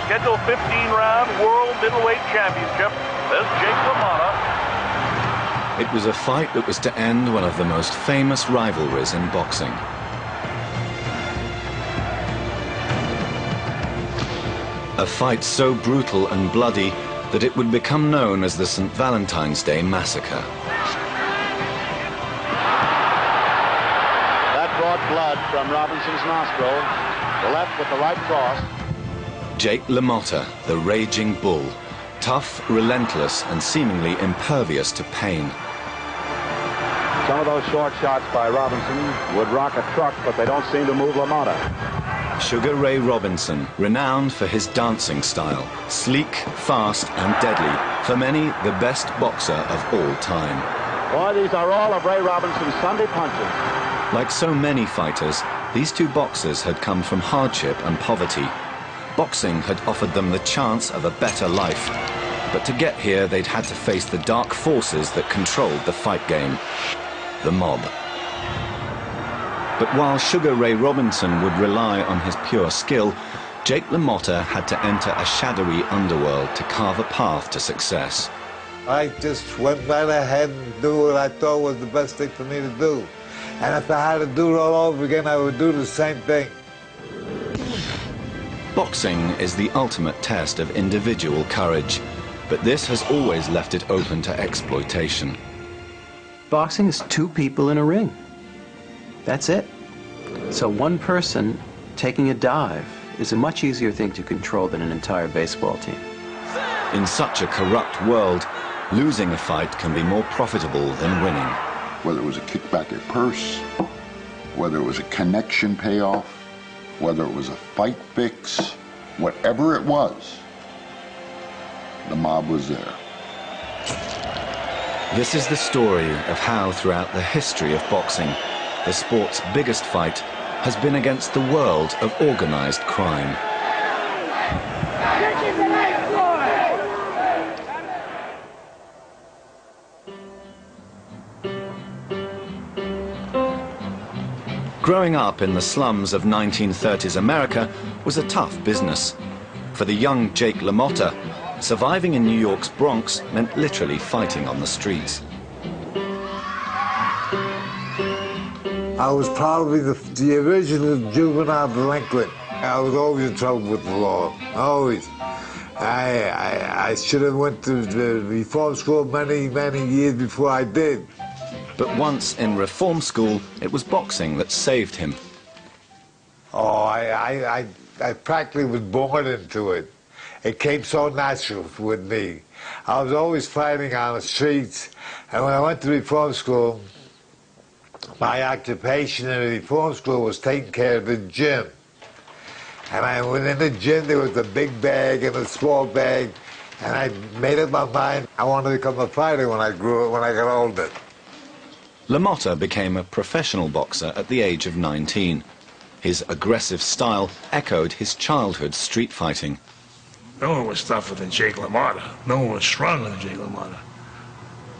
scheduled 15-round World Middleweight Championship. There's Jake LaMotta. It was a fight that was to end one of the most famous rivalries in boxing. A fight so brutal and bloody that it would become known as the St. Valentine's Day Massacre. That brought blood from Robinson's nostril. The left with the right cross. Jake LaMotta, the raging bull, tough, relentless, and seemingly impervious to pain. Some of those short shots by Robinson would rock a truck, but they don't seem to move LaMotta. Sugar Ray Robinson, renowned for his dancing style, sleek, fast, and deadly, for many the best boxer of all time. Boy, these are all of Ray Robinson's Sunday punches. Like so many fighters, these two boxers had come from hardship and poverty. Boxing had offered them the chance of a better life. But to get here, they'd had to face the dark forces that controlled the fight game. The mob. But while Sugar Ray Robinson would rely on his pure skill, Jake LaMotta had to enter a shadowy underworld to carve a path to success. I just went right ahead and do what I thought was the best thing for me to do. And if I had to do it all over again, I would do the same thing. Boxing is the ultimate test of individual courage, but this has always left it open to exploitation. Boxing is two people in a ring. That's it. So one person taking a dive is a much easier thing to control than an entire baseball team. In such a corrupt world, losing a fight can be more profitable than winning. Whether it was a kickback at purse, whether it was a connection payoff, whether it was a fight fix, whatever it was, the mob was there. This is the story of how, throughout the history of boxing, the sport's biggest fight has been against the world of organized crime. Growing up in the slums of 1930s America was a tough business. For the young Jake LaMotta, surviving in New York's Bronx meant literally fighting on the streets. I was probably the original juvenile delinquent. I was always in trouble with the law, always. I should have went to the reform school many years before I did. But once in reform school, it was boxing that saved him. Oh, I practically was born into it. It came so natural with me. I was always fighting on the streets, and when I went to reform school, my occupation in the reform school was taking care of the gym. And within the gym, there was a big bag and a small bag, and I made up my mind I wanted to become a fighter when I got older. LaMotta became a professional boxer at the age of 19. His aggressive style echoed his childhood street fighting. No one was tougher than Jake LaMotta. No one was stronger than Jake LaMotta.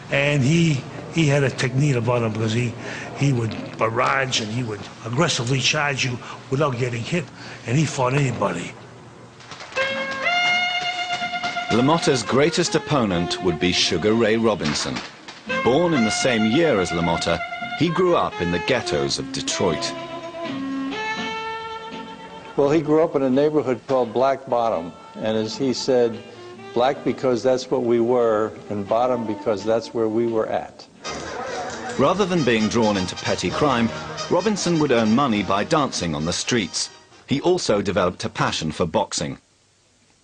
And he had a technique about him because he would barrage and he would aggressively charge you without getting hit. And he fought anybody. LaMotta's greatest opponent would be Sugar Ray Robinson. Born in the same year as LaMotta, he grew up in the ghettos of Detroit. Well, he grew up in a neighborhood called Black Bottom, and as he said, black because that's what we were, and bottom because that's where we were at. Rather than being drawn into petty crime, Robinson would earn money by dancing on the streets. He also developed a passion for boxing.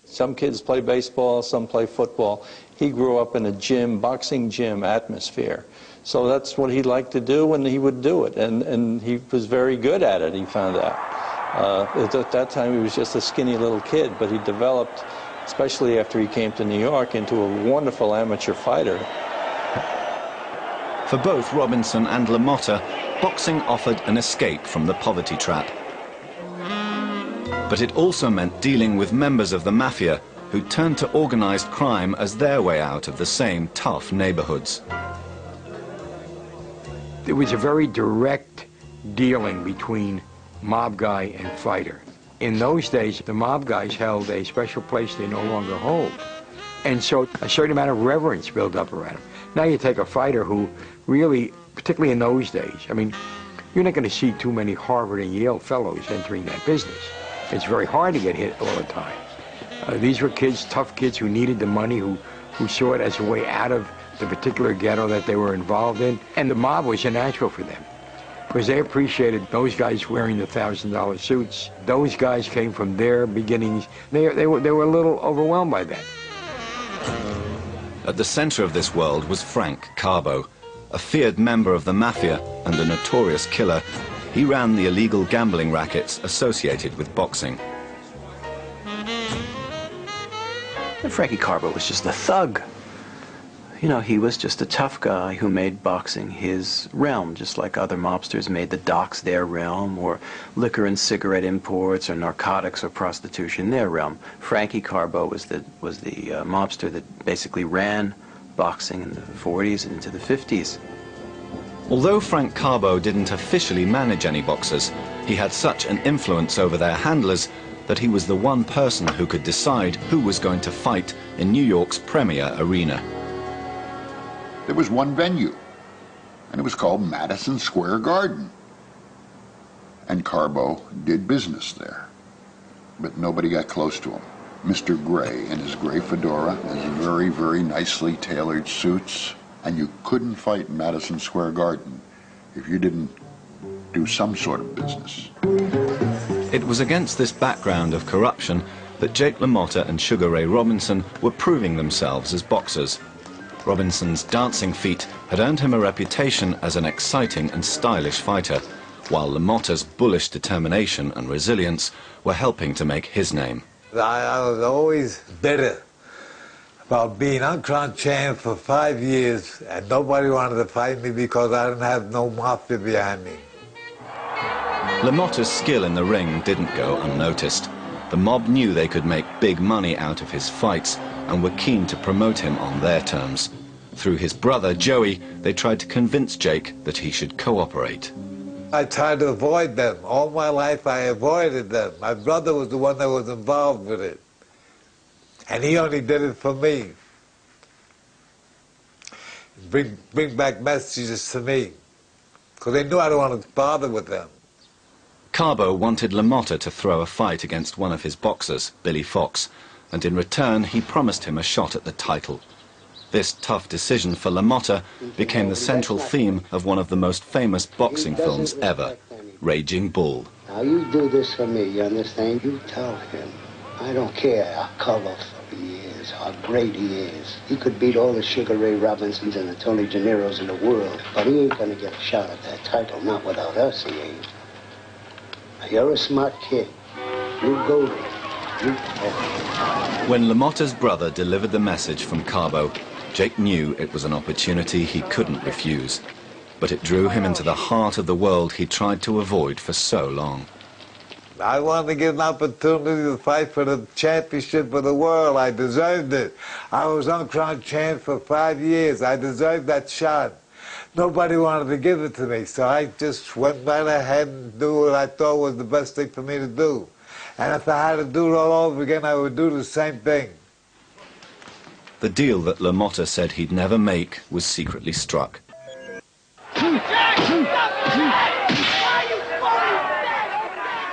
Some kids play baseball, some play football. He grew up in a gym, boxing gym atmosphere. So that's what he liked to do, and he would do it. And he was very good at it, he found out. At that time, he was just a skinny little kid, but he developed, especially after he came to New York, into a wonderful amateur fighter. For both Robinson and LaMotta, boxing offered an escape from the poverty trap. But it also meant dealing with members of the Mafia who turned to organized crime as their way out of the same tough neighborhoods. There was a very direct dealing between mob guy and fighter. In those days, the mob guys held a special place they no longer hold. And so a certain amount of reverence built up around him. Now you take a fighter who really, particularly in those days, I mean, you're not going to see too many Harvard and Yale fellows entering that business. It's very hard to get hit all the time. These were kids, tough kids who needed the money, who saw it as a way out of the particular ghetto that they were involved in. And the mob was a natural for them, because they appreciated those guys wearing the $1,000 suits. Those guys came from their beginnings. They were a little overwhelmed by that. At the center of this world was Frank Carbo, a feared member of the Mafia and a notorious killer. He ran the illegal gambling rackets associated with boxing. And Frankie Carbo was just a thug. You know, he was just a tough guy who made boxing his realm, just like other mobsters made the docks their realm, or liquor and cigarette imports, or narcotics or prostitution their realm. Frankie Carbo was the mobster that basically ran boxing in the 40s and into the 50s. Although Frank Carbo didn't officially manage any boxers, he had such an influence over their handlers that he was the one person who could decide who was going to fight in New York's premier arena. There was one venue, and it was called Madison Square Garden. And Carbo did business there, but nobody got close to him. Mr. Gray in his gray fedora and his very, very nicely tailored suits, and you couldn't fight in Madison Square Garden if you didn't do some sort of business. It was against this background of corruption that Jake LaMotta and Sugar Ray Robinson were proving themselves as boxers. Robinson's dancing feat had earned him a reputation as an exciting and stylish fighter, while LaMotta's bullish determination and resilience were helping to make his name. I was always bitter about being uncrowned champ for 5 years, and nobody wanted to fight me because I didn't have no mafia behind me. LaMotta's skill in the ring didn't go unnoticed. The mob knew they could make big money out of his fights and were keen to promote him on their terms. Through his brother, Joey, they tried to convince Jake that he should cooperate. I tried to avoid them. All my life I avoided them. My brother was the one that was involved with it. And he only did it for me. Bring back messages to me. Because they knew I don't want to bother with them. Carbo wanted LaMotta to throw a fight against one of his boxers, Billy Fox, and in return he promised him a shot at the title. This tough decision for LaMotta became the central theme of one of the most famous boxing films ever, Raging Bull. Now you do this for me, you understand? You tell him. I don't care how colorful he is, how great he is. He could beat all the Sugar Ray Robinsons and the Tony Janeros in the world, but he ain't gonna get a shot at that title, not without us, he ain't. Now, you're a smart kid. You go there. When LaMotta's brother delivered the message from Carbo, Jake knew it was an opportunity he couldn't refuse. But it drew him into the heart of the world he tried to avoid for so long. I wanted to get an opportunity to fight for the championship of the world. I deserved it. I was uncrowned champ for 5 years. I deserved that shot. Nobody wanted to give it to me, so I just went right ahead and do what I thought was the best thing for me to do. And if I had to do it all over again, I would do the same thing. The deal that LaMotta said he'd never make was secretly struck.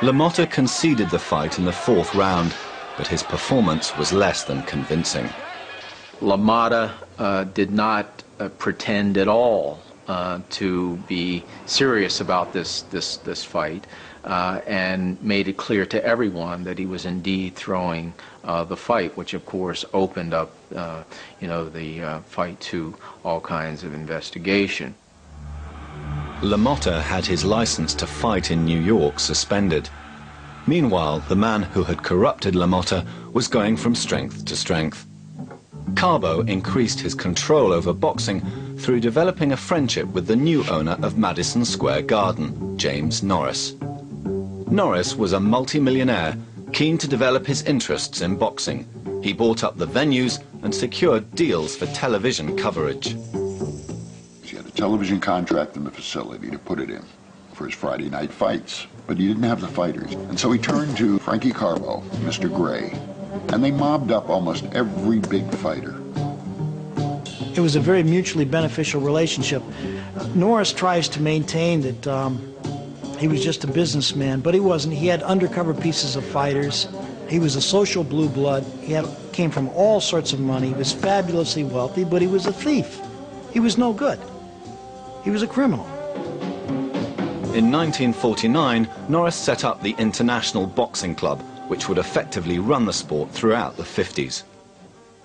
LaMotta conceded the fight in the 4th round, but his performance was less than convincing. LaMotta did not pretend at all to be serious about this fight, and made it clear to everyone that he was indeed throwing the fight, which of course opened up, the fight to all kinds of investigation. LaMotta had his license to fight in New York suspended. Meanwhile, the man who had corrupted LaMotta was going from strength to strength. Carbo increased his control over boxing through developing a friendship with the new owner of Madison Square Garden, James Norris. Norris was a multi-millionaire keen to develop his interests in boxing. He bought up the venues and secured deals for television coverage. She had a television contract in the facility to put it in for his Friday night fights, but he didn't have the fighters. And so he turned to Frankie Carbo, Mr. Gray, and they mobbed up almost every big fighter. It was a very mutually beneficial relationship. Norris tries to maintain that he was just a businessman, but he wasn't. He had undercover pieces of fighters. He was a social blue blood. He came from all sorts of money. He was fabulously wealthy, but he was a thief. He was no good. He was a criminal. In 1949, Norris set up the International Boxing Club, which would effectively run the sport throughout the 50s.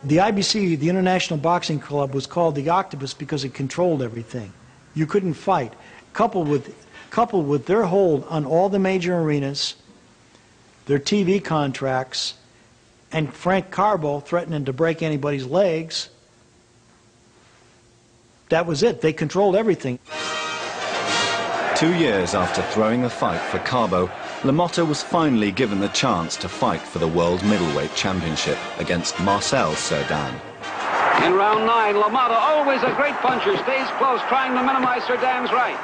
The IBC, the International Boxing Club, was called the Octopus because it controlled everything. You couldn't fight. Coupled with their hold on all the major arenas, their TV contracts, and Frank Carbo threatening to break anybody's legs, that was it. They controlled everything. 2 years after throwing the fight for Carbo, LaMotta was finally given the chance to fight for the World Middleweight Championship against Marcel Cerdan. In round 9, LaMotta, always a great puncher, stays close, trying to minimize Cerdan's right.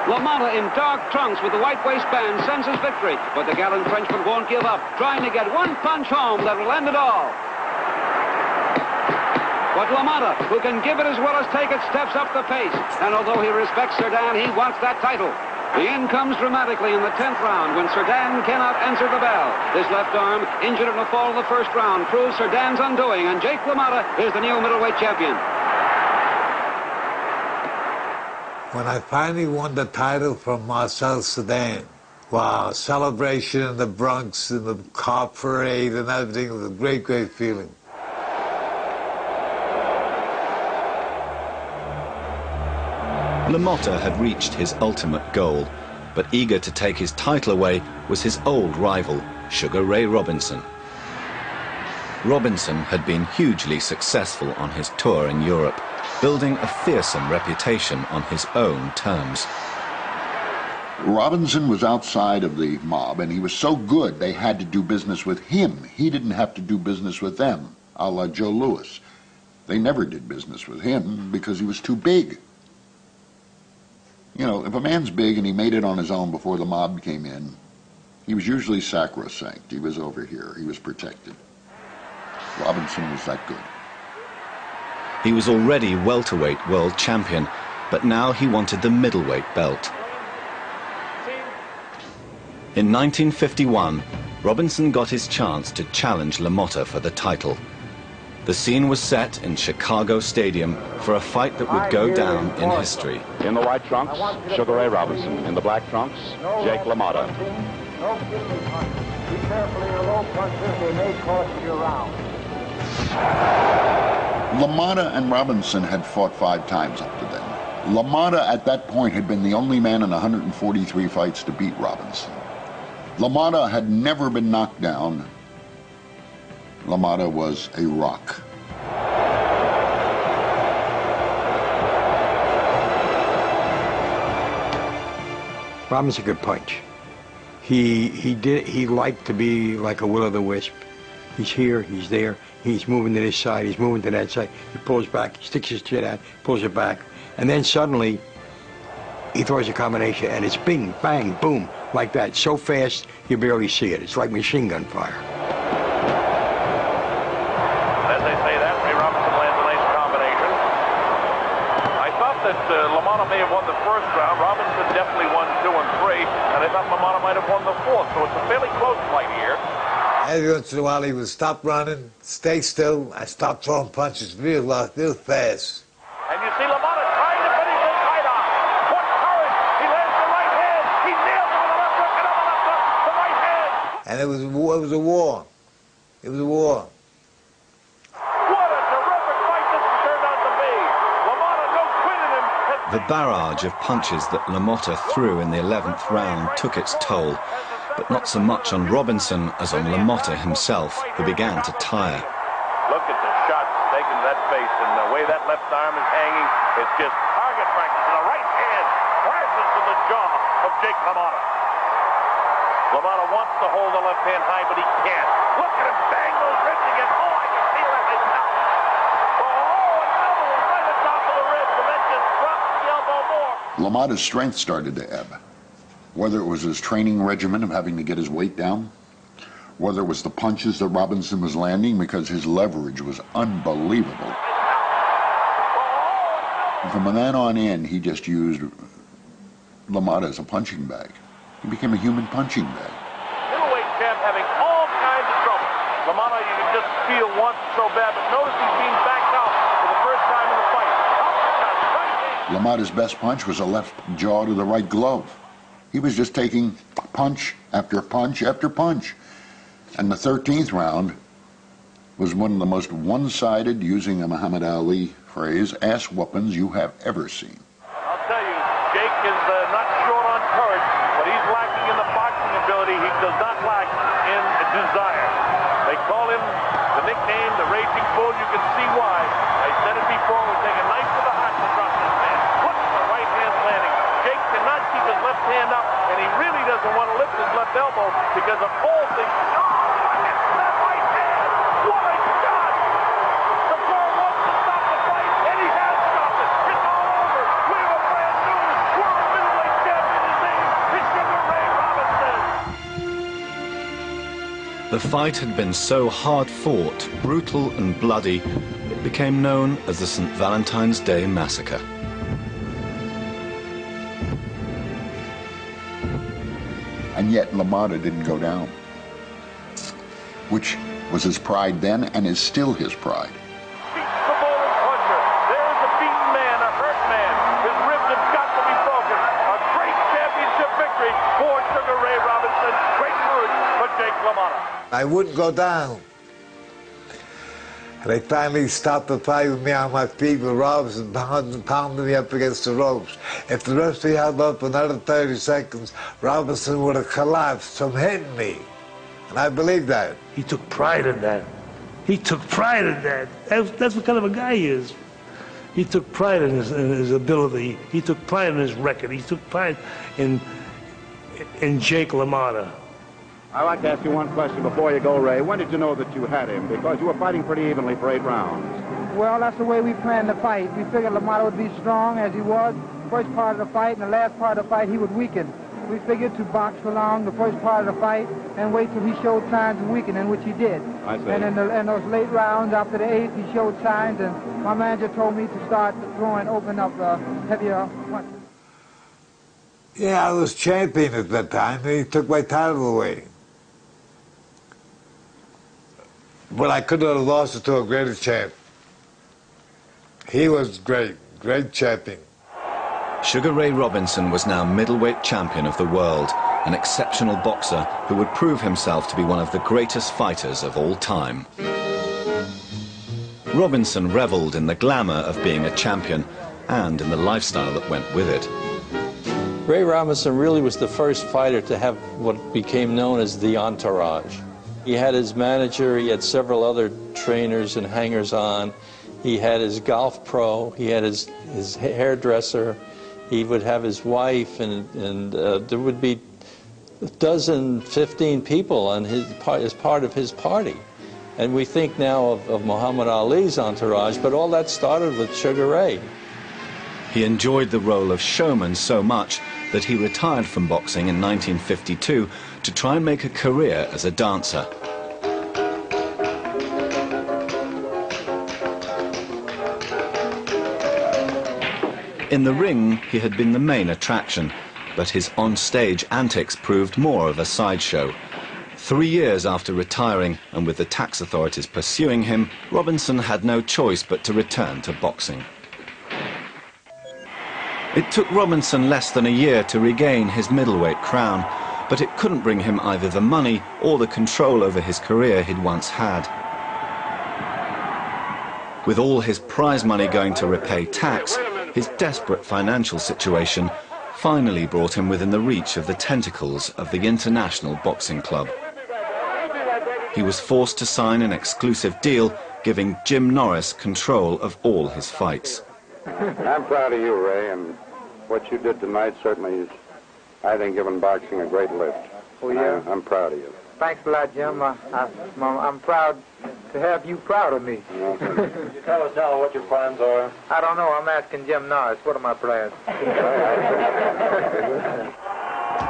LaMotta in dark trunks with the white waistband sends his victory, but the gallant Frenchman won't give up, trying to get one punch home that will end it all. But LaMotta, who can give it as well as take it, steps up the pace. And although he respects Cerdan, he wants that title. The end comes dramatically in the 10th round when Cerdan cannot answer the bell. His left arm, injured in the fall of the first round, proves Cerdan's undoing, and Jake LaMotta is the new middleweight champion. When I finally won the title from Marcel Cerdan, wow, celebration in the Bronx and the car parade and everything, it was a great, great feeling. LaMotta had reached his ultimate goal, but eager to take his title away was his old rival, Sugar Ray Robinson. Robinson had been hugely successful on his tour in Europe, building a fearsome reputation on his own terms. Robinson was outside of the mob, and he was so good they had to do business with him. He didn't have to do business with them, a la Joe Louis. They never did business with him because he was too big. You know, if a man's big and he made it on his own before the mob came in, he was usually sacrosanct. He was over here. He was protected. Robinson was that good. He was already welterweight world champion, but now he wanted the middleweight belt. In 1951, Robinson got his chance to challenge LaMotta for the title. The scene was set in Chicago Stadium for a fight that would go down in history. In the white trunks, Sugar Ray Robinson. In the black trunks, Jake LaMotta. No kicking punches. Be careful of your low punches. They may cost you a round. LaMotta and Robinson had fought 5 times up to then. LaMotta at that point had been the only man in 143 fights to beat Robinson. LaMotta had never been knocked down. LaMotta was a rock. Robinson could punch. He liked to be like a will-o'-the-wisp. He's here, he's there, he's moving to this side, he's moving to that side. He pulls back, he sticks his chin out, pulls it back, and then suddenly he throws a combination, and it's bing, bang, boom, like that, so fast you barely see it. It's like machine gun fire. As they say that, Ray Robinson lands a nice combination. I thought that LaMotta may have won the first round. Robinson definitely won 2 and 3, and I thought LaMotta might have won the 4th, so it's a fairly close fight here. Every once in a while he would stop running, stay still, and stop throwing punches real fast. And you see LaMotta trying to finish his fight off. What courage! He lands the right hand. He nails him with the left hook, another left hook, the right hand. And it was a war. It was a war. It was a war. What a terrific fight this has turned out to be. LaMotta, no quitting him. The barrage of punches that LaMotta threw in the 11th round took its toll, but not so much on Robinson as on LaMotta himself, who began to tire. Look at the shots taken to that face, and the way that left arm is hanging, it's just target practice. And the right hand crashes to the jaw of Jake LaMotta. LaMotta wants to hold the left hand high, but he can't. Look at him bang those ribs again. Oh, I can feel it myself. Oh, another one right on top of the ribs, and then just drops the elbow LaMotta's strength started to ebb. Whether it was his training regimen of having to get his weight down, whether it was the punches that Robinson was landing because his leverage was unbelievable. From then on in, he just used LaMotta as a punching bag. He became a human punching bag. Middleweight champ having all kinds of trouble. LaMotta, you can just feel wants so bad, but notice he's being backed out for the first time in the fight. LaMotta's best punch was a left jaw to the right glove. He was just taking punch after punch after punch. And the 13th round was one of the most one-sided, using a Muhammad Ali phrase, ass whoopings you have ever seen. I'll tell you, Jake is not short on courage, but he's lacking in the boxing ability. He does not lack in desire. They call him the nickname, the Raging Bull. You can see why. I said it before, it would take a knife to the heart to drop this man. Look at the right hand landing. Jake cannot keep his left hand up, and he really doesn't want to lift his left elbow because of all things. The fight had been so hard-fought, brutal and bloody, it became known as the St. Valentine's Day Massacre. And yet LaMotta didn't go down, which was his pride then and is still his pride. I wouldn't go down. And they finally stopped the fight with me on my feet with Robinson pounding me up against the ropes. If the referee held up another 30 seconds, Robinson would have collapsed from hitting me. And I believe that. He took pride in that. He took pride in that. That's what kind of a guy he is. He took pride in his ability. He took pride in his record. He took pride in Jake LaMotta. I'd like to ask you one question before you go, Ray. When did you know that you had him? Because you were fighting pretty evenly for 8 rounds. Well, that's the way we planned the fight. We figured LaMotta would be strong as he was. First part of the fight and the last part of the fight, he would weaken. We figured to box along the first part of the fight and wait till he showed signs of weakening, which he did. I see. And in those late rounds, after the 8th, he showed signs, and my manager told me to start throwing, open up heavier punches. Yeah, I was champion at that time, and he took my title away. But I couldn't have lost it to a greater champ. He was great champion. Sugar Ray Robinson was now middleweight champion of the world, an exceptional boxer who would prove himself to be one of the greatest fighters of all time. Robinson reveled in the glamour of being a champion and in the lifestyle that went with it. Ray Robinson really was the first fighter to have what became known as the entourage. He had his manager, he had several other trainers and hangers-on. He had his golf pro, he had his hairdresser, he would have his wife, and there would be a dozen, 15 people on as part of his party. And we think now of Muhammad Ali's entourage, but all that started with Sugar Ray. He enjoyed the role of showman so much that he retired from boxing in 1952 to try and make a career as a dancer. In the ring, he had been the main attraction, but his on-stage antics proved more of a sideshow. 3 years after retiring, and with the tax authorities pursuing him, Robinson had no choice but to return to boxing. It took Robinson less than a year to regain his middleweight crown, but it couldn't bring him either the money or the control over his career he'd once had. With all his prize money going to repay tax, his desperate financial situation finally brought him within the reach of the tentacles of the International Boxing Club. He was forced to sign an exclusive deal giving Jim Norris control of all his fights. I'm proud of you, Ray, and what you did tonight certainly is, I think, giving boxing a great lift. Oh, yeah? I'm proud of you. Thanks a lot, Jim. I'm proud to have you proud of me. Can you tell us now what your plans are? I don't know. I'm asking Jim Norris. What are my plans?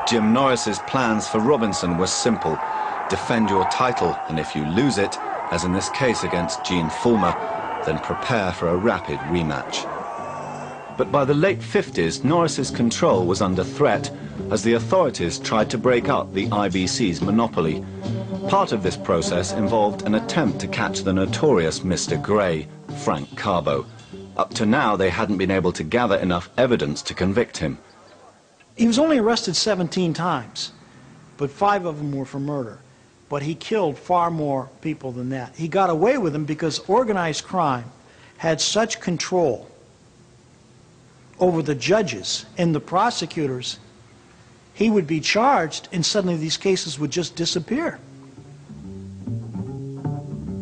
Jim Norris's plans for Robinson were simple. Defend your title, and if you lose it, as in this case against Gene Fullmer, then prepare for a rapid rematch. But by the late 50s, Norris's control was under threat as the authorities tried to break up the IBC's monopoly. Part of this process involved an attempt to catch the notorious Mr. Gray, Frank Carbo. Up to now, they hadn't been able to gather enough evidence to convict him. He was only arrested 17 times, but 5 of them were for murder. But he killed far more people than that. He got away with them because organized crime had such control over the judges and the prosecutors. He would be charged, and suddenly these cases would just disappear.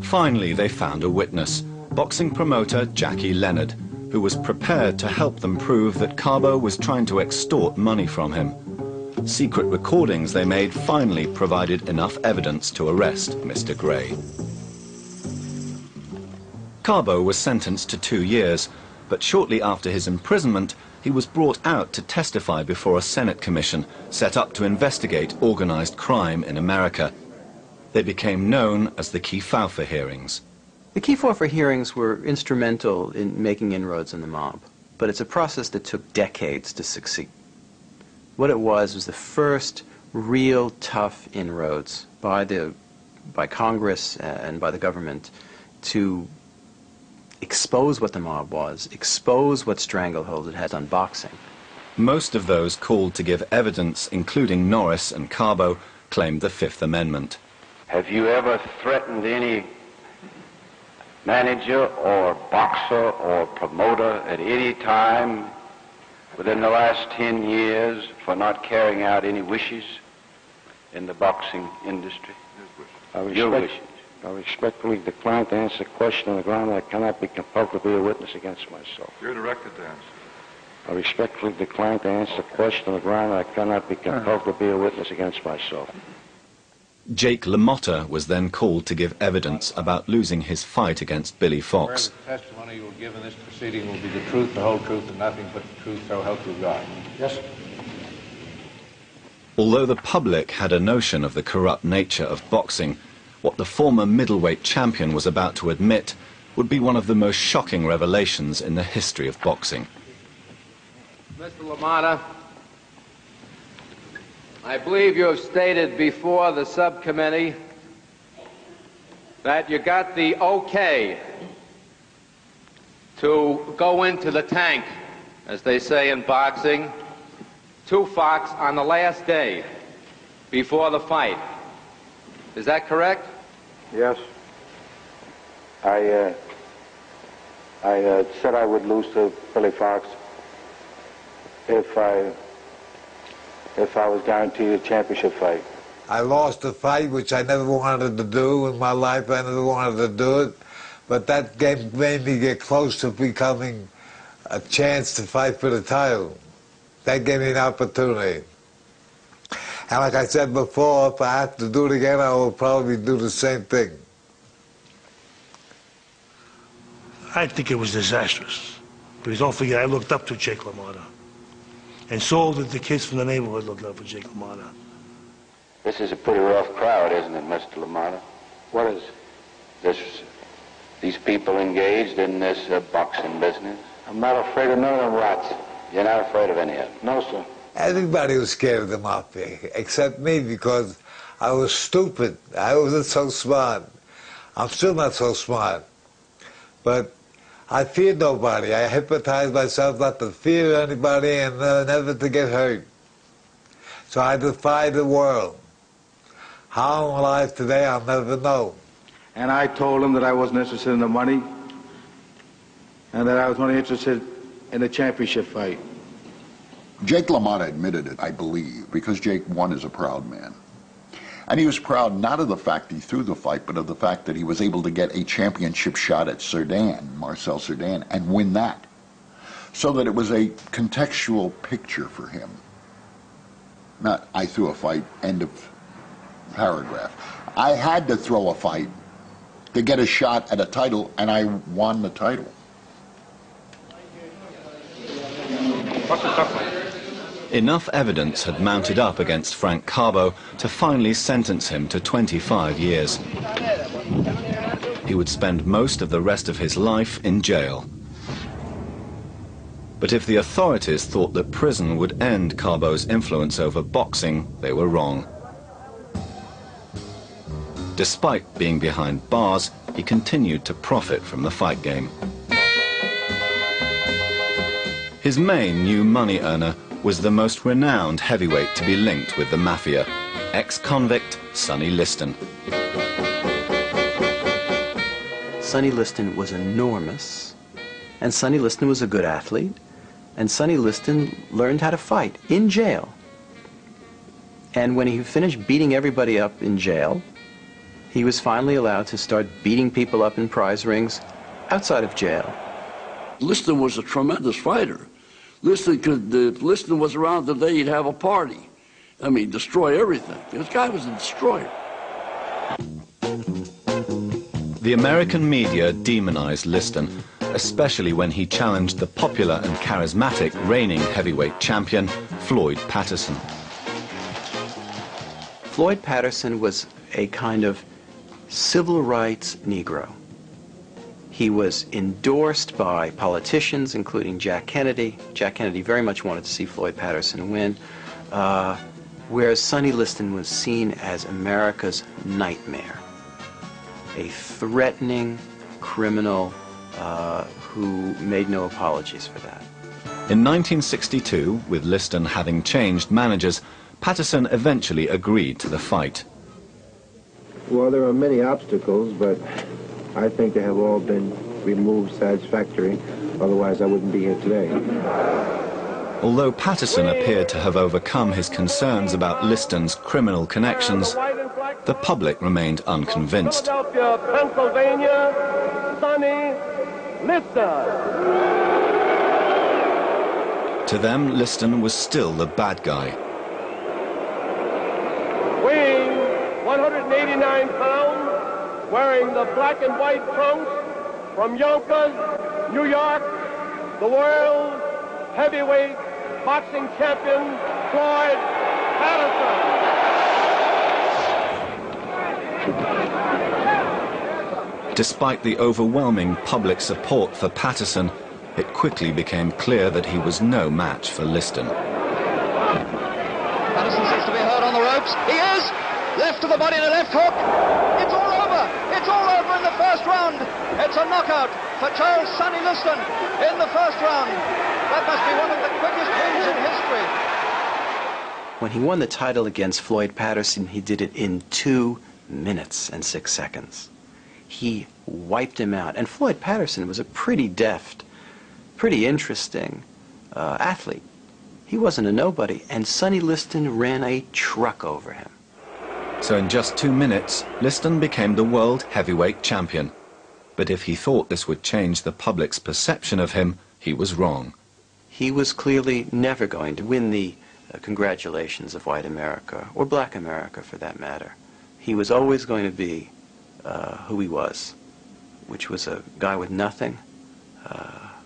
Finally, they found a witness, boxing promoter Jackie Leonard, who was prepared to help them prove that Carbo was trying to extort money from him. Secret recordings they made finally provided enough evidence to arrest Mr. Gray. Carbo was sentenced to 2 years, but shortly after his imprisonment, he was brought out to testify before a Senate commission set up to investigate organized crime in America. They became known as the Kefauver hearings. The Kefauver hearings were instrumental in making inroads in the mob, but it's a process that took decades to succeed. What it was the first real tough inroads by Congress and by the government to expose what the mob was, expose what stranglehold it had on boxing. Most of those called to give evidence, including Norris and Carbo, claimed the Fifth Amendment. Have you ever threatened any manager or boxer or promoter at any time within the last 10 years for not carrying out any wishes in the boxing industry? Your wishes. I respectfully decline to answer the question on the ground that I cannot be compelled to be a witness against myself. You're directed to answer. I respectfully decline to answer the question on the ground that I cannot be compelled to be a witness against myself. Jake LaMotta was then called to give evidence about losing his fight against Billy Fox. The testimony you will give in this proceeding will be the truth, the whole truth, and nothing but the truth, so help you God. Yes, sir. Although the public had a notion of the corrupt nature of boxing, what the former middleweight champion was about to admit would be one of the most shocking revelations in the history of boxing. Mr. LaMotta, I believe you have stated before the subcommittee that you got the okay to go into the tank, as they say in boxing, to Fox on the last day before the fight. Is that correct? Yes. I said I would lose to Billy Fox if I was guaranteed a championship fight. I lost a fight, which I never wanted to do in my life. I never wanted to do it. But that game made me get close to becoming a chance to fight for the title. That gave me an opportunity. And like I said before, if I have to do it again, I will probably do the same thing. I think it was disastrous. Because don't forget, I looked up to Jake LaMotta. And so did the kids from the neighborhood looked up to Jake LaMotta. This is a pretty rough crowd, isn't it, Mr. LaMotta? What is? These people engaged in this boxing business. I'm not afraid of none of them rats. You're not afraid of any of them? No, sir. Everybody was scared of the Mafia, except me, because I was stupid. I wasn't so smart. I'm still not so smart. But I feared nobody. I hypnotized myself not to fear anybody and never to get hurt. So I defied the world. How I'm alive today, I'll never know. And I told him that I wasn't interested in the money and that I was only interested in the championship fight. Jake LaMotta admitted it, I believe, because Jake, one, is a proud man. And he was proud not of the fact that he threw the fight, but of the fact that he was able to get a championship shot at Marcel Cerdan, and win that. So that it was a contextual picture for him. Not, I threw a fight, end of paragraph. I had to throw a fight to get a shot at a title, and I won the title. Enough evidence had mounted up against Frank Carbo to finally sentence him to 25 years. He would spend most of the rest of his life in jail. But if the authorities thought that prison would end Carbo's influence over boxing, they were wrong. Despite being behind bars, he continued to profit from the fight game. His main new money earner was the most renowned heavyweight to be linked with the Mafia, ex-convict Sonny Liston. Sonny Liston was enormous, and Sonny Liston was a good athlete, and Sonny Liston learned how to fight in jail. And when he finished beating everybody up in jail, he was finally allowed to start beating people up in prize rings outside of jail. Liston was a tremendous fighter. Liston was around today, he'd have a party. I mean, destroy everything. This guy was a destroyer. The American media demonized Liston, especially when he challenged the popular and charismatic reigning heavyweight champion, Floyd Patterson. Floyd Patterson was a kind of civil rights Negro. He was endorsed by politicians, including Jack Kennedy. Jack Kennedy very much wanted to see Floyd Patterson win, whereas Sonny Liston was seen as America's nightmare, a threatening criminal who made no apologies for that. In 1962, with Liston having changed managers, Patterson eventually agreed to the fight. Well, there are many obstacles, but I think they have all been removed satisfactorily. Otherwise, I wouldn't be here today. Although Patterson appeared to have overcome his concerns about Liston's criminal connections, the public remained unconvinced. Philadelphia, Pennsylvania, Sonny Liston. To them, Liston was still the bad guy. Weighing 189 pounds, wearing the black and white trunks from Yonkers, New York, the world heavyweight boxing champion, Floyd Patterson. Despite the overwhelming public support for Patterson, it quickly became clear that he was no match for Liston. Patterson seems to be hurt on the ropes. He is! Left to the body and a left hook. It's all over. It's all over in the first round. It's a knockout for Charles Sonny Liston in the first round. That must be one of the quickest wins in history. When he won the title against Floyd Patterson, he did it in 2 minutes and 6 seconds. He wiped him out. And Floyd Patterson was a pretty deft, pretty interesting athlete. He wasn't a nobody, and Sonny Liston ran a truck over him. So in just 2 minutes, Liston became the world heavyweight champion. But if he thought this would change the public's perception of him, he was wrong. He was clearly never going to win the congratulations of white America, or black America for that matter. He was always going to be who he was, which was a guy with nothing,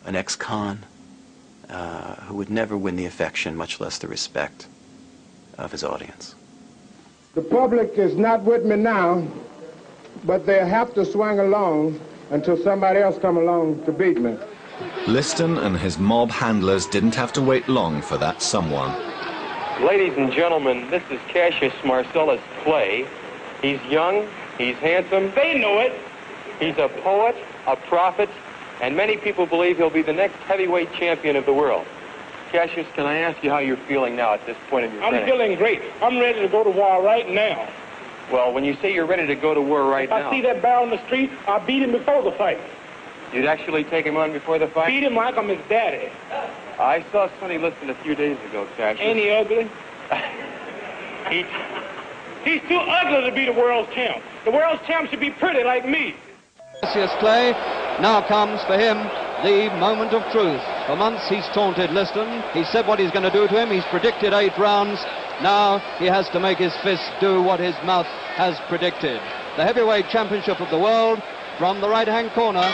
an ex-con, who would never win the affection, much less the respect of his audience. The public is not with me now, but they'll have to swing along until somebody else come along to beat me. Liston and his mob handlers didn't have to wait long for that someone. Ladies and gentlemen, this is Cassius Marcellus Clay. He's young, he's handsome. They know it. He's a poet, a prophet, and many people believe he'll be the next heavyweight champion of the world. Cassius, can I ask you how you're feeling now at this point in your training? I'm feeling great. I'm ready to go to war right now. Well, when you say you're ready to go to war right now... If I see that barrel in the street, I'll beat him before the fight. You'd actually take him on before the fight? Beat him like I'm his daddy. I saw Sonny Liston a few days ago, Cassius. Ain't he ugly? He's too ugly to be the world's champ. The world's champ should be pretty like me. Cassius Clay, now comes for him the moment of truth. For months he's taunted Liston. He said what he's going to do to him. He's predicted 8 rounds. Now he has to make his fist do what his mouth has predicted. The heavyweight championship of the world from the right-hand corner.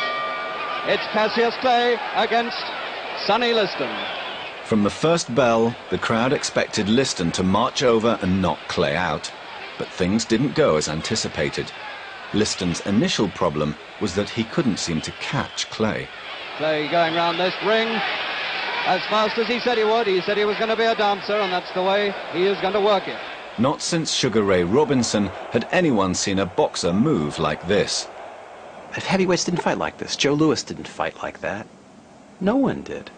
It's Cassius Clay against Sonny Liston. From the first bell, the crowd expected Liston to march over and knock Clay out. But things didn't go as anticipated. Liston's initial problem was that he couldn't seem to catch Clay. Clay going round this ring as fast as he said he would. He said he was going to be a dancer, and that's the way he is going to work it. Not since Sugar Ray Robinson had anyone seen a boxer move like this. Heavyweights didn't fight like this. Joe Louis didn't fight like that. No one did.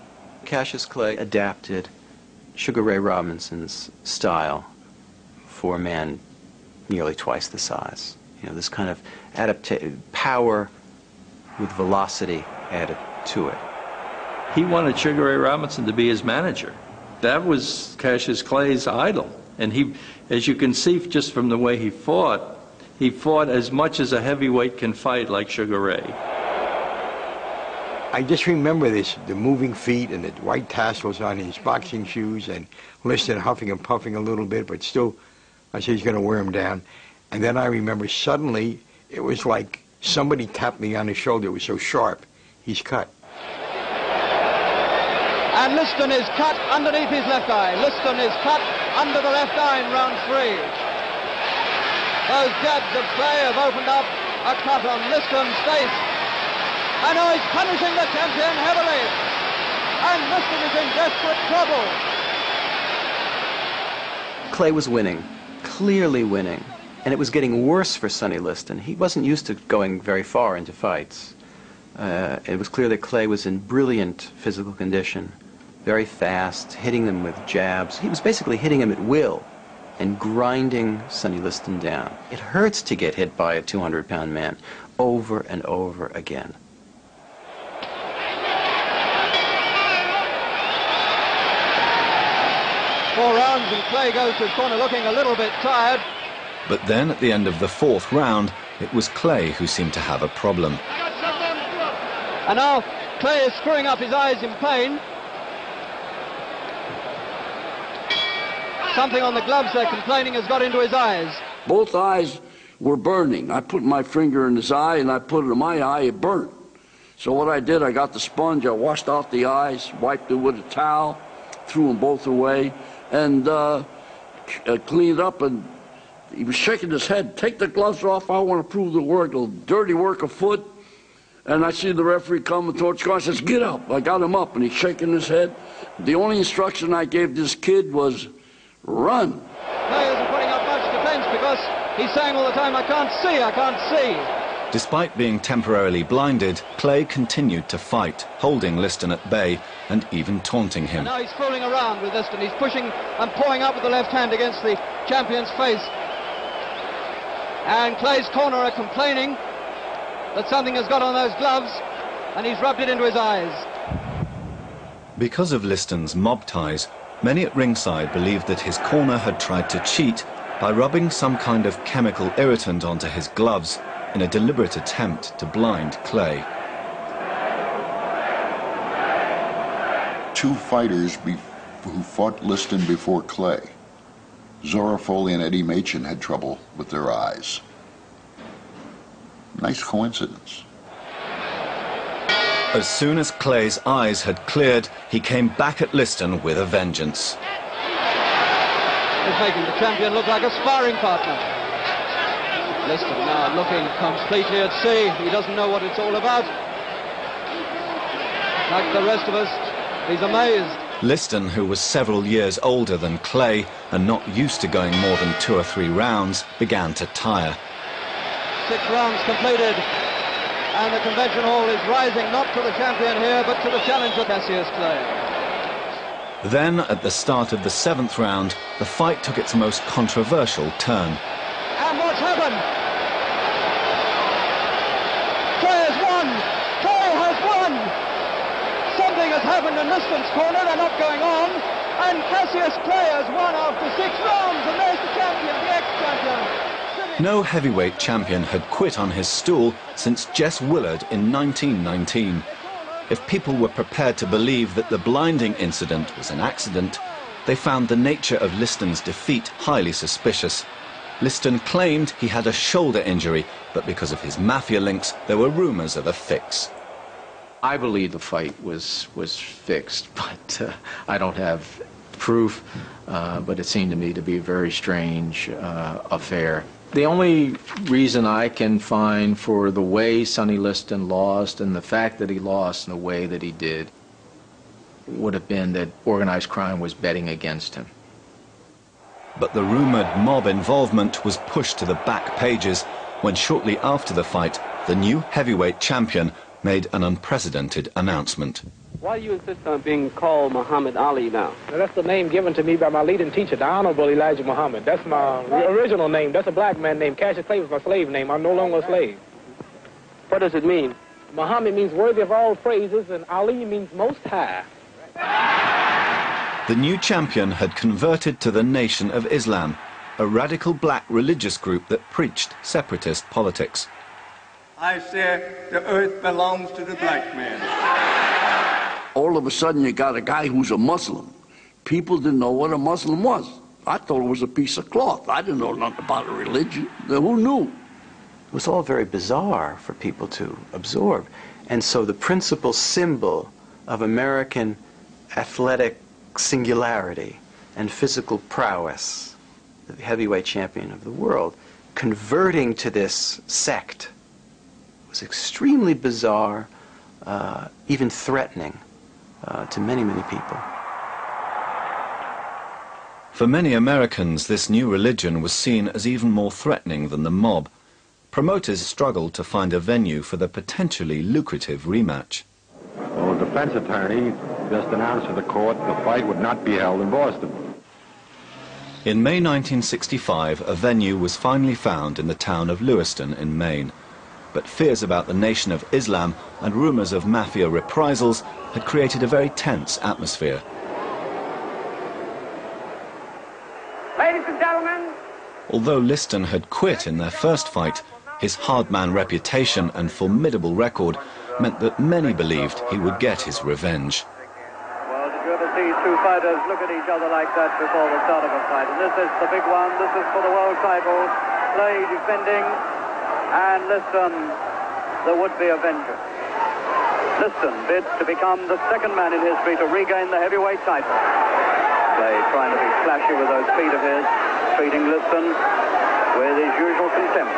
Cassius Clay adapted Sugar Ray Robinson's style for a man nearly twice the size. You know, this kind of power with velocity added to it. He wanted Sugar Ray Robinson to be his manager. That was Cassius Clay's idol. And he, as you can see just from the way he fought as much as a heavyweight can fight like Sugar Ray. I just remember this, the moving feet and the white tassels on his boxing shoes, and Liston huffing and puffing a little bit, but still, I said he's going to wear him down. And then I remember suddenly, it was like somebody tapped me on the shoulder. It was so sharp. He's cut. And Liston is cut underneath his left eye. Liston is cut under the left eye in round 3. Those jabs of Clay have opened up a cut on Liston's face. And now he's punishing the champion heavily. And Liston is in desperate trouble. Clay was winning, clearly winning. And it was getting worse for Sonny Liston. He wasn't used to going very far into fights. It was clear that Clay was in brilliant physical condition, very fast, hitting them with jabs. He was basically hitting him at will and grinding Sonny Liston down. It hurts to get hit by a 200-pound man over and over again. Four rounds and Clay goes to his corner looking a little bit tired. But then at the end of the 4th round, it was Clay who seemed to have a problem. And now Clay is screwing up his eyes in pain. Something on the gloves they're complaining has got into his eyes. Both eyes were burning. I put my finger in his eye and I put it in my eye, it burnt. So what I did, I got the sponge, I washed out the eyes, wiped it with a towel, threw them both away, and cleaned up. And he was shaking his head. Take the gloves off, I want to prove the work, the dirty work afoot. And I see the referee coming towards the car. I says, get up. I got him up, and he's shaking his head. The only instruction I gave this kid was, run. Clay isn't putting up much defense because he's saying all the time, I can't see, I can't see. Despite being temporarily blinded, Clay continued to fight, holding Liston at bay and even taunting him. And now he's fooling around with Liston. He's pushing and pawing up with the left hand against the champion's face. And Clay's corner are complaining that something has got on those gloves, and he's rubbed it into his eyes. Because of Liston's mob ties, many at ringside believed that his corner had tried to cheat by rubbing some kind of chemical irritant onto his gloves in a deliberate attempt to blind Clay. Two fighters who fought Liston before Clay, Zora Foley and Eddie Machen, had trouble with their eyes. Nice coincidence. As soon as Clay's eyes had cleared, he came back at Liston with a vengeance. He's making the champion look like a sparring partner. Liston now looking completely at sea. He doesn't know what it's all about. Like the rest of us, he's amazed. Liston, who was several years older than Clay and not used to going more than 2 or 3 rounds, began to tire. 6 rounds completed, and the convention hall is rising not to the champion here, but to the challenger, Cassius Clay. Then, at the start of the 7th round, the fight took its most controversial turn. And what's happened? Clay has won! Clay has won! Something has happened in Liston's corner, they're not going on, and Cassius Clay has won after 6 rounds, and there's the champion, the ex-champion. No heavyweight champion had quit on his stool since Jess Willard in 1919. If people were prepared to believe that the blinding incident was an accident, they found the nature of Liston's defeat highly suspicious. Liston claimed he had a shoulder injury, but because of his Mafia links, there were rumors of a fix. I believe the fight was fixed, but I don't have proof, but it seemed to me to be a very strange affair. The only reason I can find for the way Sonny Liston lost and the fact that he lost in the way that he did would have been that organized crime was betting against him. But the rumored mob involvement was pushed to the back pages when shortly after the fight, the new heavyweight champion made an unprecedented announcement. Why do you insist on being called Muhammad Ali now? That's the name given to me by my leading teacher, the Honorable Elijah Muhammad. That's my original name. That's a black man name. Cassius Clay was my slave name. I'm no longer a slave. What does it mean? Muhammad means worthy of all praises, and Ali means most high. The new champion had converted to the Nation of Islam, a radical black religious group that preached separatist politics. I said the earth belongs to the black man. All of a sudden you got a guy who's a Muslim. People didn't know what a Muslim was. I thought it was a piece of cloth. I didn't know nothing about a religion. Who knew? It was all very bizarre for people to absorb. And so the principal symbol of American athletic singularity and physical prowess, the heavyweight champion of the world, converting to this sect was extremely bizarre, even threatening to many, many people. For many Americans, this new religion was seen as even more threatening than the mob. Promoters struggled to find a venue for the potentially lucrative rematch. Well, the defense attorney just announced to the court the fight would not be held in Boston. In May 1965, a venue was finally found in the town of Lewiston in Maine. But fears about the Nation of Islam and rumors of Mafia reprisals had created a very tense atmosphere. Ladies and gentlemen, Although Liston had quit in their first fight, his hard-man reputation and formidable record meant that many believed he would get his revenge. Well, did you ever see two fighters look at each other like that before the start of a fight? And this is the big one. This is for the world title. Clay defending, and Liston, the would-be avenger. Liston bids to become the second man in history to regain the heavyweight title. Clay trying to be flashy with those feet of his, treating Liston with his usual contempt.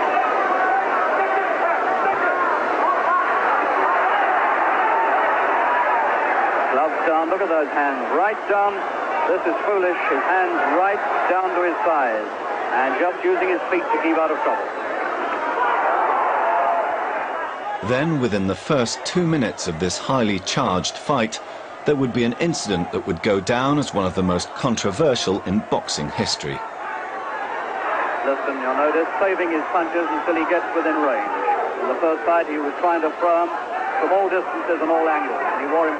Gloves down, look at those hands, right down. This is foolish, his hands right down to his thighs, and just using his feet to keep out of trouble. Then, within the first 2 minutes of this highly charged fight, there would be an incident that would go down as one of the most controversial in boxing history. Liston, you'll notice, saving his punches until he gets within range. In the first fight, he was trying to throw him from all distances and all angles, and he wore him.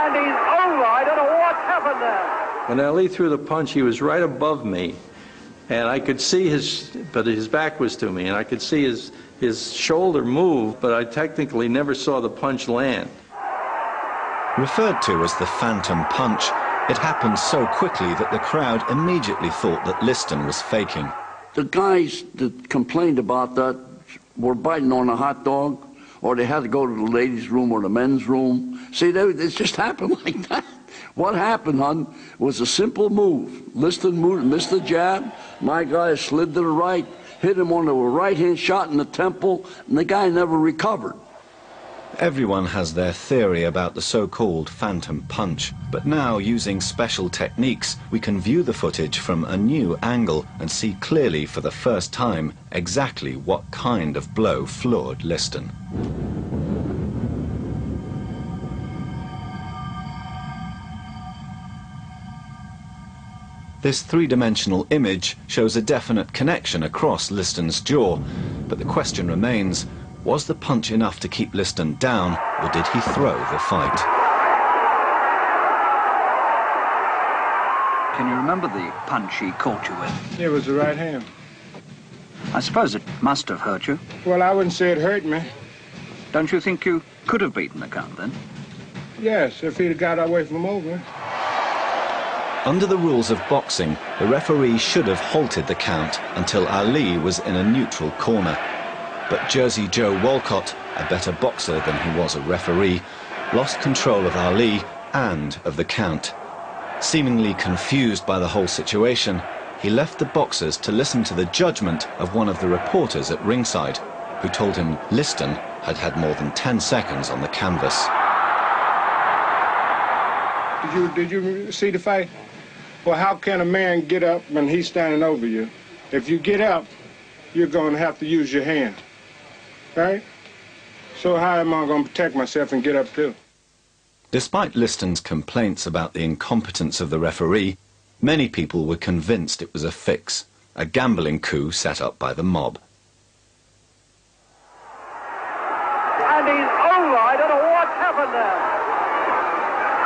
And he's over. I don't know what happened there. When Ali threw the punch, he was right above me, and I could see but his back was to me, and I could see his shoulder move, but I technically never saw the punch land. Referred to as the phantom punch, it happened so quickly that the crowd immediately thought that Liston was faking. The guys that complained about that were biting on a hot dog, or they had to go to the ladies' room or the men's room. See, it just happened like that. What happened, hon, was a simple move. Liston moved, missed the jab. My guy slid to the right, hit him on a right-hand shot in the temple, and the guy never recovered. Everyone has their theory about the so-called phantom punch, but now, using special techniques, we can view the footage from a new angle and see clearly for the first time exactly what kind of blow floored Liston. This three-dimensional image shows a definite connection across Liston's jaw, but the question remains, was the punch enough to keep Liston down, or did he throw the fight? Can you remember the punch he caught you with? It was the right hand. I suppose it must have hurt you. Well, I wouldn't say it hurt me. Don't you think you could have beaten the count then? Yes, if he'd got away from over. Under the rules of boxing, the referee should have halted the count until Ali was in a neutral corner. But Jersey Joe Walcott, a better boxer than he was a referee, lost control of Ali and of the count. Seemingly confused by the whole situation, he left the boxers to listen to the judgment of one of the reporters at ringside, who told him Liston had had more than 10 seconds on the canvas. Did you see the fight? Well, how can a man get up when he's standing over you? If you get up, you're going to have to use your hand, right? So how am I going to protect myself and get up too? Despite Liston's complaints about the incompetence of the referee, many people were convinced it was a fix, a gambling coup set up by the mob. And he's over. I don't know what happened there.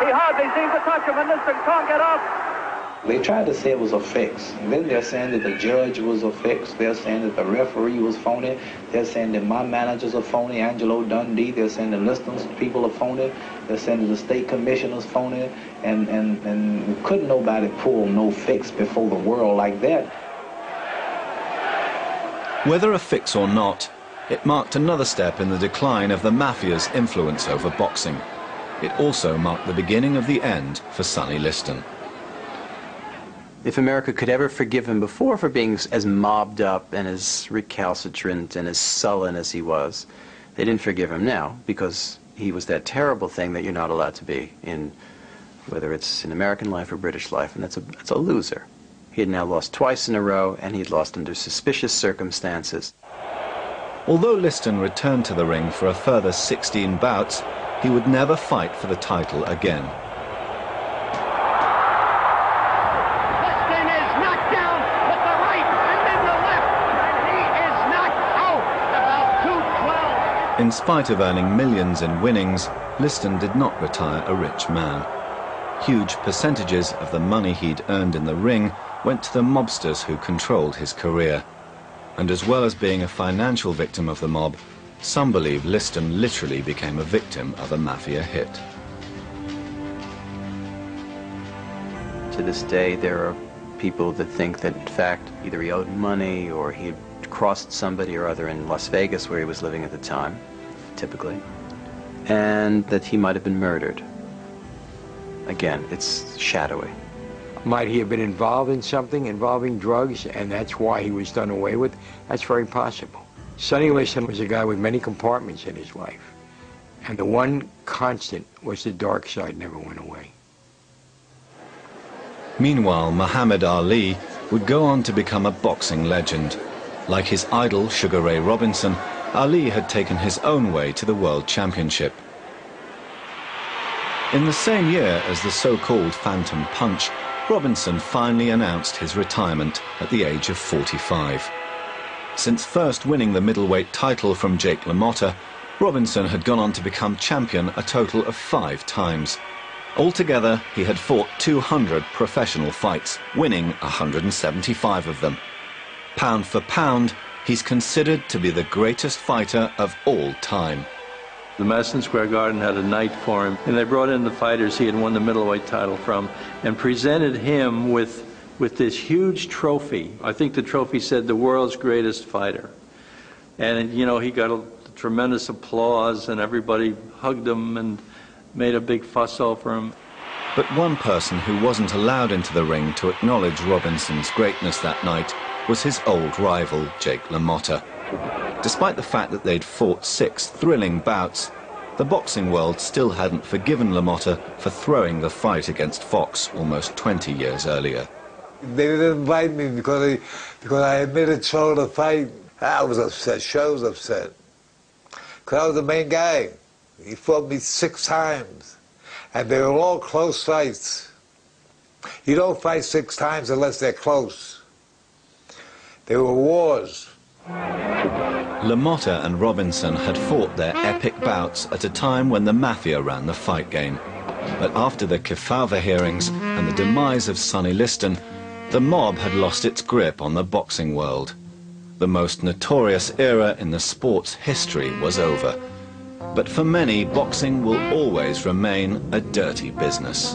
He hardly seemed to touch him, and Liston can't get up. They tried to say it was a fix. Then they're saying that the judge was a fix. They're saying that the referee was phony. They're saying that my managers are phony, Angelo Dundee. They're saying the Liston's people are phony. They're saying that the state commissioner's phony. And couldn't nobody pull no fix before the world like that. Whether a fix or not, it marked another step in the decline of the Mafia's influence over boxing. It also marked the beginning of the end for Sonny Liston. If America could ever forgive him before for being as mobbed up and as recalcitrant and as sullen as he was, they didn't forgive him now because he was that terrible thing that you're not allowed to be in, whether it's in American life or British life, and that's a loser. He had now lost twice in a row, and he'd lost under suspicious circumstances. Although Liston returned to the ring for a further 16 bouts, he would never fight for the title again. In spite of earning millions in winnings, Liston did not retire a rich man. Huge percentages of the money he'd earned in the ring went to the mobsters who controlled his career. And as well as being a financial victim of the mob, some believe Liston literally became a victim of a Mafia hit. To this day, there are people that think that, in fact, either he owed money or he had crossed somebody or other in Las Vegas, where he was living at the time, typically, and that he might have been murdered. Again, it's shadowy. Might he have been involved in something involving drugs, and that's why he was done away with? That's very possible. Sonny Liston was a guy with many compartments in his life, and the one constant was the dark side never went away. Meanwhile, Muhammad Ali would go on to become a boxing legend. Like his idol, Sugar Ray Robinson, Ali had taken his own way to the World Championship. In the same year as the so-called Phantom Punch, Robinson finally announced his retirement at the age of 45. Since first winning the middleweight title from Jake LaMotta, Robinson had gone on to become champion a total of 5 times. Altogether, he had fought 200 professional fights, winning 175 of them. Pound for pound, he's considered to be the greatest fighter of all time. The Madison Square Garden had a night for him, and they brought in the fighters he had won the middleweight title from and presented him with this huge trophy. I think the trophy said the world's greatest fighter. And, you know, he got a tremendous applause, and everybody hugged him and made a big fuss over him. But one person who wasn't allowed into the ring to acknowledge Robinson's greatness that night was his old rival, Jake LaMotta. Despite the fact that they'd fought 6 thrilling bouts, the boxing world still hadn't forgiven LaMotta for throwing the fight against Fox almost 20 years earlier. They didn't invite me because I admitted so to the fight. I was upset. Sure was upset. Because I was the main guy. He fought me 6 times. And they were all close fights. You don't fight 6 times unless they're close. They were wars. LaMotta and Robinson had fought their epic bouts at a time when the Mafia ran the fight game. But after the Kefauver hearings and the demise of Sonny Liston, the mob had lost its grip on the boxing world. The most notorious era in the sport's history was over. But for many, boxing will always remain a dirty business.